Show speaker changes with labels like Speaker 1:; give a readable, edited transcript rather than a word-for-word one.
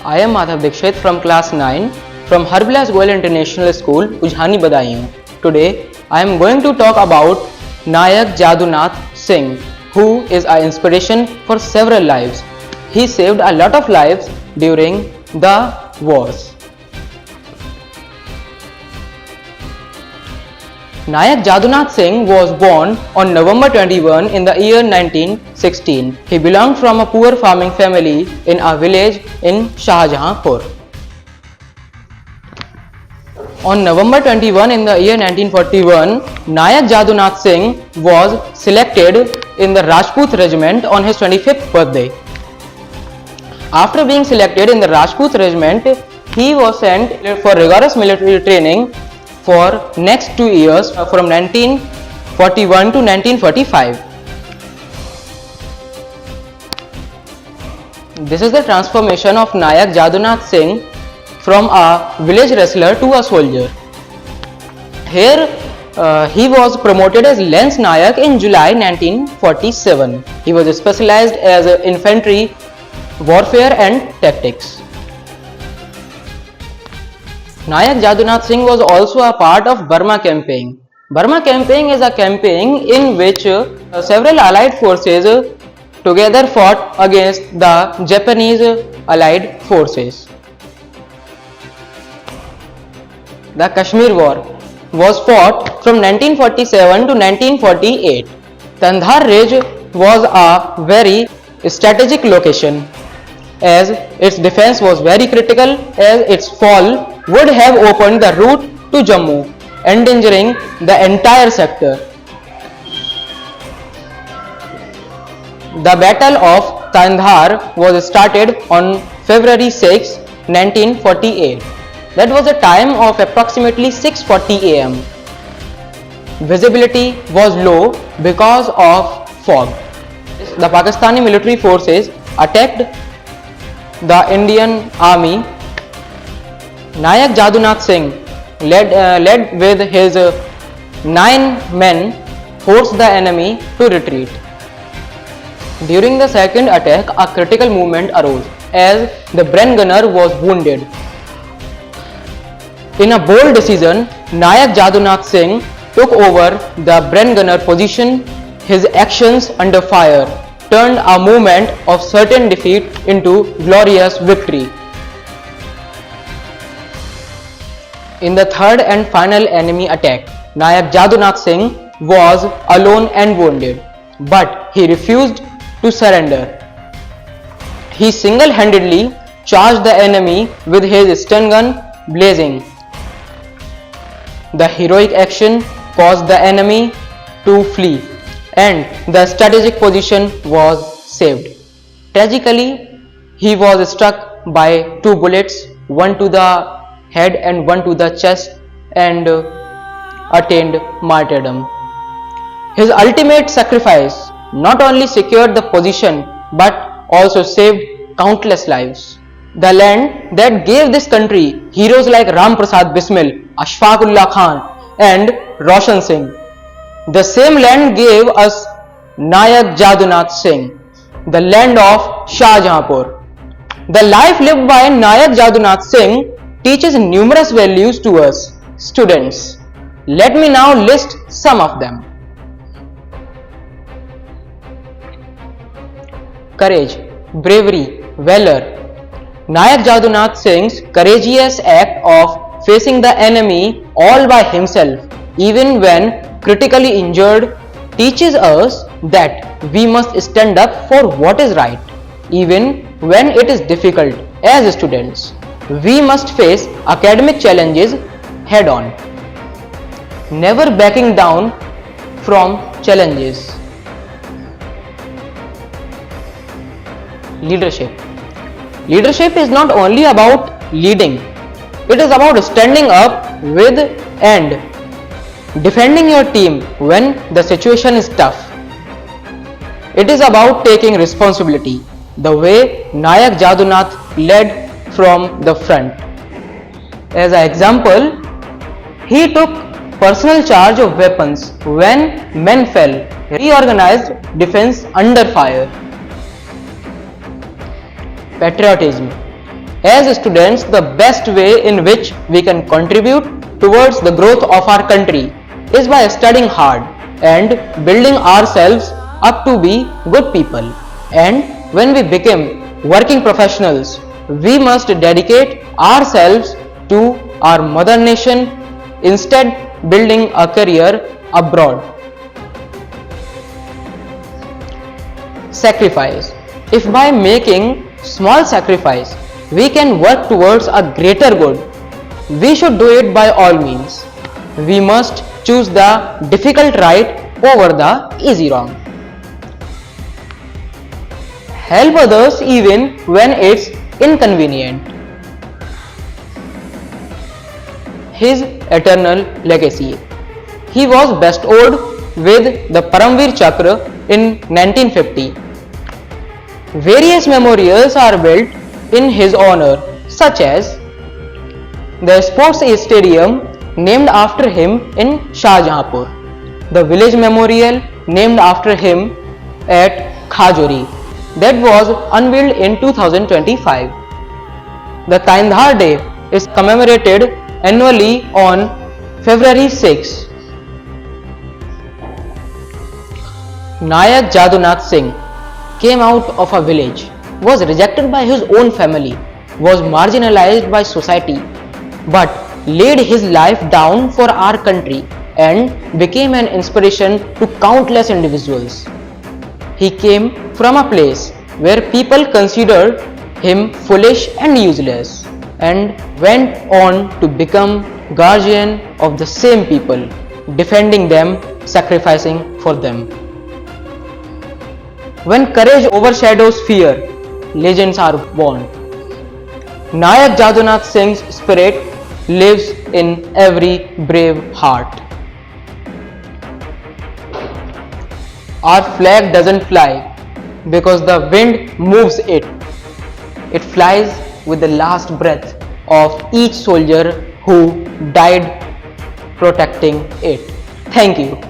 Speaker 1: I am Madhav Dikshit from class 9 from Harbilas Goyal International School, Ujhani Badaयूं. Today I am going to talk about Nayak Jadunath Singh, who is our inspiration for several lives. He saved a lot of lives during the wars. Nayak Jadunath Singh was born on November 21 in the year 1916. He belonged from a poor farming family in a village in Shahjahanpur. On November 21 in the year 1941, Nayak Jadunath Singh was selected in the Rajput regiment on his 25th birthday. After being selected in the Rajput regiment, he was sent for rigorous military training for next 2 years from 1941 to 1945. This is the transformation of Nayak Jadunath Singh from a village wrestler to a soldier. Here he was promoted as Lance Nayak in July 1947. He was specialized as infantry warfare and tactics. Nayak Jadunath Singh was also a part of Burma campaign. Burma campaign is a campaign in which several allied forces together fought against the Japanese allied forces. The Kashmir War was fought from 1947 to 1948. Kandahar Ridge was a very strategic location, as its defense was very critical, as its fall would have opened the route to Jammu, endangering the entire sector. The Battle of Kandahar was started on February 6, 1948. That was a time of approximately 6:40 am. Visibility was low because of fog. The Pakistani military forces attacked the Indian army. Nayak Jadunath Singh led with his 9 men forced the enemy to retreat. During the second attack, a critical movement arose as the Bren gunner was wounded. In a bold decision, Nayak Jadunath Singh took over the Bren gunner position. His actions under fire turned a moment of certain defeat into glorious victory. In the third and final enemy attack, Nayak Jadunath Singh was alone and wounded, but he refused to surrender. He single-handedly charged the enemy with his stun gun blazing. The heroic action caused the enemy to flee, and the strategic position was saved. Tragically, he was struck by 2 bullets, one to the head and one to the chest, and attained martyrdom. His ultimate sacrifice not only secured the position but also saved countless lives. The land that gave this country heroes like Ram Prasad Bismil, Ashfaq Ullah Khan and Roshan Singh. The same land gave us Nayak Jadunath Singh, the land of Shahjahanpur. The life lived by Nayak Jadunath Singh teaches numerous values to us, students. Let me now list some of them. Courage, bravery, valor. Nayak Jadunath Singh's courageous act of facing the enemy all by himself, even when critically injured, teaches us that we must stand up for what is right, even when it is difficult. As students, we must face academic challenges head on, never backing down from challenges. Leadership. Leadership is not only about leading, it is about standing up with and defending your team when the situation is tough. It is about taking responsibility, the way Nayak Jadunath led from the front. As an example, he took personal charge of weapons when men fell. He organized defense under fire. Patriotism. As students, the best way in which we can contribute towards the growth of our country is by studying hard and building ourselves up to be good people. And when we become working professionals, we must dedicate ourselves to our mother nation, instead building a career abroad. Sacrifice. If by making small sacrifice we can work towards a greater good, we should do it by all means. We must choose the difficult right over the easy wrong. Help others even when it's inconvenient. His eternal legacy. He was bestowed with the Paramveer Chakra in 1950. Various memorials are built in his honor, such as the Sports Stadium named after him in Shahjahanpur, the village memorial named after him at Khajuri that was unveiled in 2025. The Taindhar Day is commemorated annually on February 6. Nayak Jadunath Singh came out of a village, was rejected by his own family, was marginalized by society, but laid his life down for our country and became an inspiration to countless individuals. He came from a place where people considered him foolish and useless, and went on to become guardian of the same people, defending them, sacrificing for them. When courage overshadows fear, legends are born. Nayak Jadunath Singh's spirit lives in every brave heart. Our flag doesn't fly because the wind moves it. It flies with the last breath of each soldier who died protecting it. Thank you.